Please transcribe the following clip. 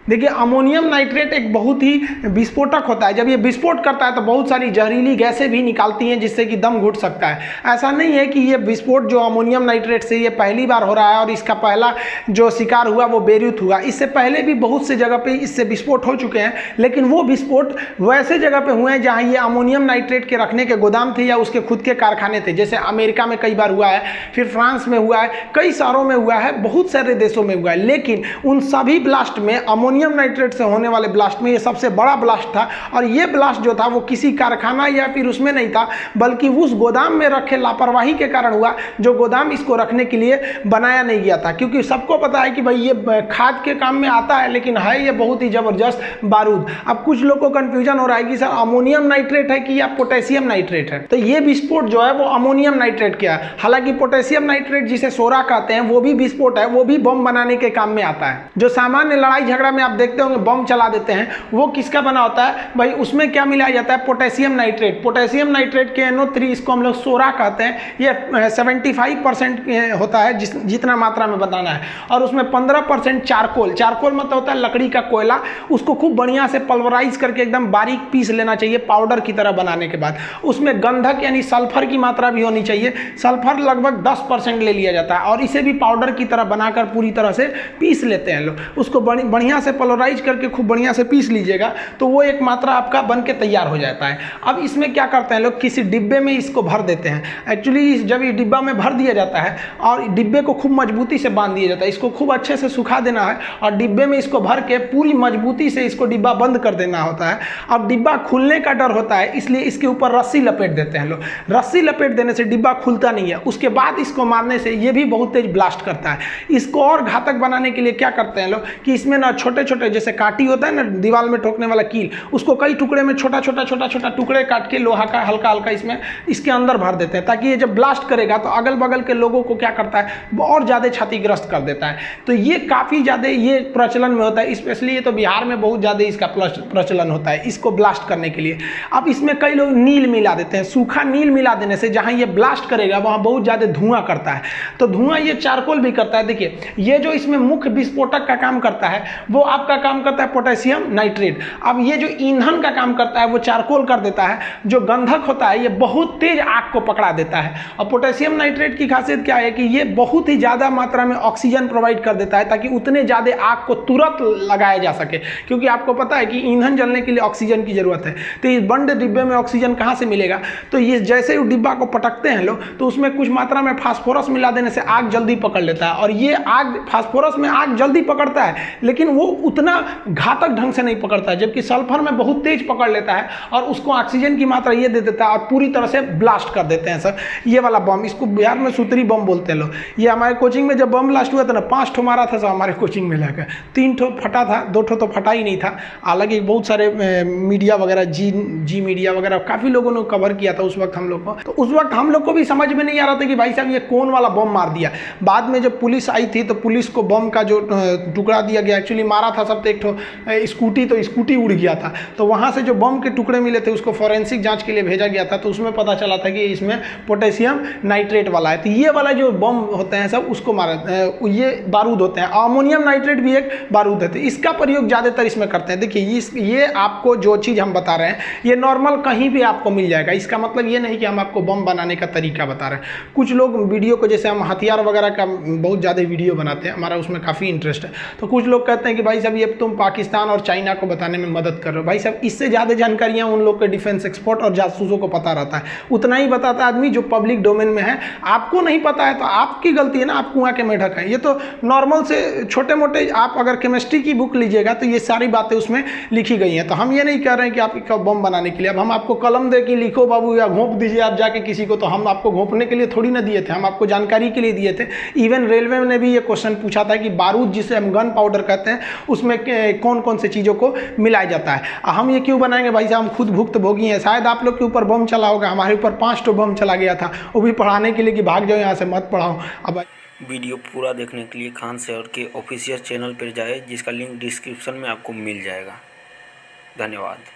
देखिए ammonium nitrate एक बहुत ही विस्फोटक होता है। जब ये विस्फोट करता है तो बहुत सारी जहरीली गैसें भी निकालती हैं जिससे कि दम घुट सकता है। ऐसा नहीं है कि ये विस्फोट जो अमोनियम नाइट्रेट से ये पहली बार हो रहा है और इसका पहला जो शिकार हुआ वो बेरूत हुआ। इससे पहले भी बहुत से जगह पे इससे विस्फोट हो चुके हैं, लेकिन वो विस्फोट वैसे जगह पे हुए हैं जहाँ ये अमोनियम नाइट्रेट के रखने के गोदाम थे या उसके खुद के कारखाने थे। जैसे अमेरिका में कई बार हुआ है, फिर फ्रांस में हुआ है, कई शहरों में हुआ है, बहुत सारे देशों में हुआ है। लेकिन उन सभी ब्लास्ट में अमोनियम नाइट्रेट से होने वाले ब्लास्ट में ये सबसे बड़ा ब्लास्ट था। और ये ब्लास्ट जो था वो किसी कारखाना या फिर उसमें नहीं था, बल्कि उस गोदाम में रखे लापरवाही के कारण हुआ, जो गोदाम इसको रखने के लिए बनाया नहीं गया था। क्योंकि सबको पता है कि भाई ये खाद के काम में आता है, लेकिन है ये बहुत ही जबरदस्त बारूद। अब कुछ लोग को कंफ्यूजन हो रहा है कि सर अमोनियम नाइट्रेट है कि या पोटेशियम नाइट्रेट है। तो ये विस्फोट जो है वो अमोनियम नाइट्रेट का है। हालांकि पोटेशियम नाइट्रेट जिसे सोरा कहते हैं वो भी विस्फोट है, वो भी बम बनाने के काम में आता है। जो सामान्य लड़ाई झगड़ा में आप देखते होंगे बम चला देते हैं, वो किसका बना होता है भाई? उसमें क्या मिलाया जाता है? Potassium nitrate. पोटेशियम नाइट्रेट के NO3, इसको हम लोग सोरा कहते हैं। ये 75% होता है जितना मात्रा में बताना है। और उसमें 15% चारकोल। चारकोल मतलब होता है लकड़ी का कोयला। उसको खूब बढ़िया से पल्वराइज करके एकदम बारीक पीस लेना चाहिए पाउडर की तरह बनाने के बाद। उसमें गंधक यानी सल्फर की मात्रा भी होनी चाहिए। सल्फर लगभग 10% ले लिया जाता है और इसे भी पाउडर की तरह बनाकर पूरी तरह से पीस लेते हैं लोग। उसको बढ़िया से पल्वराइज करके खूब बढ़िया से पीस लीजिएगा तो वो एक मात्रा आपका बन के तैयार हो जाता है। अब इसमें क्या करते हैं लोग, किसी डिब्बे में इसको भर देते हैं। एक्चुअली जब ये डिब्बा में भर दिया जाता है और डिब्बे को खूब मजबूती से बांध दिया जाता है, इसको खूब अच्छे से सुखा देना है और डिब्बे में इसको भर के पूरी मजबूती से इसको डिब्बा बंद कर देना होता है। अब डिब्बा खुलने का डर होता है, इसलिए इसके ऊपर रस्सी लपेट देते हैं लोग। रस्सी लपेट देने से डिब्बा खुलता नहीं है। उसके बाद इसको मारने से ये भी बहुत तेज ब्लास्ट करता है। इसको और घातक बनाने के लिए क्या करते हैं लोग कि इसमें ना छोटे छोटे जैसे काटी होता है ना दीवार में ठोकने वाला कील, उसको कई टुकड़े में छोटा छोटा टुकड़े काट के लोहा का हल्का हल्का इसमें इसके अंदर भर देते हैं, ताकि ये जब ब्लास्ट करेगा तो अगल बगल के लोगों को क्या करता है और ज़्यादा क्षतिग्रस्त कर देता है। तो ये काफ़ी ज़्यादा ये प्रचलन में होता है, स्पेशली ये तो बिहार में बहुत ज़्यादा इसका प्रचलन होता है इसको ब्लास्ट करने के लिए। अब इसमें कई लोग नील मिला देते हैं। सूखा नील मिला देने से जहाँ ये ब्लास्ट करेगा वहाँ बहुत ज़्यादा धुआं करता है। तो धुआं ये चारकोल भी करता है। देखिए ये जो इसमें मुख्य विस्फोटक का काम करता है वो आपका काम करता है पोटेशियम नाइट्रेट। अब ये जो ईंधन का काम करता है वो चारकोल कर देता है। जो गंधक होता है ये बहुत तेज आग को पकड़ा देता है। और पोटेशियम नाइट्रेट की खासियत क्या है कि ये बहुत ही ज़्यादा मात्रा में ऑक्सीजन प्रोवाइड कर देता है, ताकि उतने ज़्यादा आग को तुरंत लगाया जा सके। क्योंकि आपको पता है कि ईंधन जलने के लिए ऑक्सीजन की जरूरत है। तो इस बंद डिब्बे में ऑक्सीजन कहाँ से मिलेगा? तो ये जैसे ही डिब्बा को पटकते हैं लोग तो उसमें कुछ मात्रा में फास्फोरस मिला देने से आग जल्दी पकड़ लेता है। और ये आग फास्फोरस में आग जल्दी पकड़ता है, लेकिन वो उतना घातक ढंग से नहीं पकड़ता है, जबकि सल्फर में बहुत तेज पकड़ लेता है और उसको ऑक्सीजन की मात्रा ये दे देता है और पूरी तरह से ब्लास्ट कर देते हैं सर। ये वाला बम, इसको बिहार में सुतरी बम बोलते हैं लोग। ये हमारे कोचिंग में जब बम ब्लास्ट हुआ था ना 5 ठो मारा था सर हमारे कोचिंग में लेकर। 3 ठो फटा था, 2 ठो तो फटा ही नहीं था। हालांकि बहुत सारे मीडिया वगैरह जी मीडिया वगैरह काफ़ी लोगों ने कवर किया था उस वक्त हम लोग को। तो उस वक्त हम लोग को भी समझ में नहीं आ रहा था कि भाई साहब ये कौन वाला बम मार दिया। बाद में जब पुलिस आई थी तो पुलिस को बम का जो टुकड़ा दिया गया, एक्चुअली मारा था सब तो एक ठो स्कूटी, तो स्कूटी उड़ गया था। तो वहाँ से जो बम के टुकड़े मिले थे उसको फॉरेंसिक जांच के लिए भेजा गया था। तो उसमें पता चला था कि इसमें पोटेशियम नाइट्रेट वाला है। तो ये वाला जो बम होते हैं सब उसको मारा, ये बारूद होते हैं। अमोनियम नाइट्रेट भी एक बारूद है। तो इसका प्रयोग ज़्यादातर इसमें करते हैं। देखिए ये आपको जो चीज़ हम बता रहे हैं ये नॉर्मल कहीं भी आपको मिल जाएगा। इसका मतलब ये नहीं कि हम आपको बम बनाने का तरीका बता रहे हैं। कुछ लोग वीडियो को, जैसे हम हथियार वगैरह का बहुत ज़्यादा वीडियो बनाते हैं, हमारा उसमें काफ़ी इंटरेस्ट है। तो कुछ लोग कहते हैं कि भाई साहब ये तुम पाकिस्तान और चाइना को बताने में मदद कर रहे हो। भाई साहब इससे ज़्यादा जानकारियाँ उन लोग के डिफेंस एक्सपर्ट और जासूसों को पता रहता है। उतना ही बताता है आदमी जो पब्लिक डोमेन में है। आपको नहीं पता है तो आपकी गलती है ना, आप कुआं के मेढक हैं। ये तो नॉर्मल से छोटे मोटे, आप अगर केमिस्ट्री की बुक लीजिएगा तो ये सारी बातें उसमें लिखी गई हैं। तो हम ये नहीं कह रहे हैं कि आप बम बनाने के लिए अब हम आपको कलम दे के लिखो बाबू या घोंप दीजिए आप जाके किसी को। तो हम आपको घोंपने के लिए थोड़ी ना दिए थे, हम आपको जानकारी के लिए दिए थे। इवन रेलवे ने भी ये क्वेश्चन पूछा था कि बारूद जिसे हम गन पाउडर कहते हैं उसमें कौन कौन से चीज़ों को मिलाया जाता है। हम ये क्यों बनाएंगे भाई साहब, हम खुद भुक्तभोगी हैं। शायद आप लोग के ऊपर बम चला होगा, हमारे ऊपर 5 ठो बम चला गया था, वो भी पढ़ाने के लिए कि भाग जाओ यहाँ से, मत पढ़ाओ। अब वीडियो पूरा देखने के लिए खान सर के ऑफिशियल चैनल पर जाए, जिसका लिंक डिस्क्रिप्शन में आपको मिल जाएगा। धन्यवाद।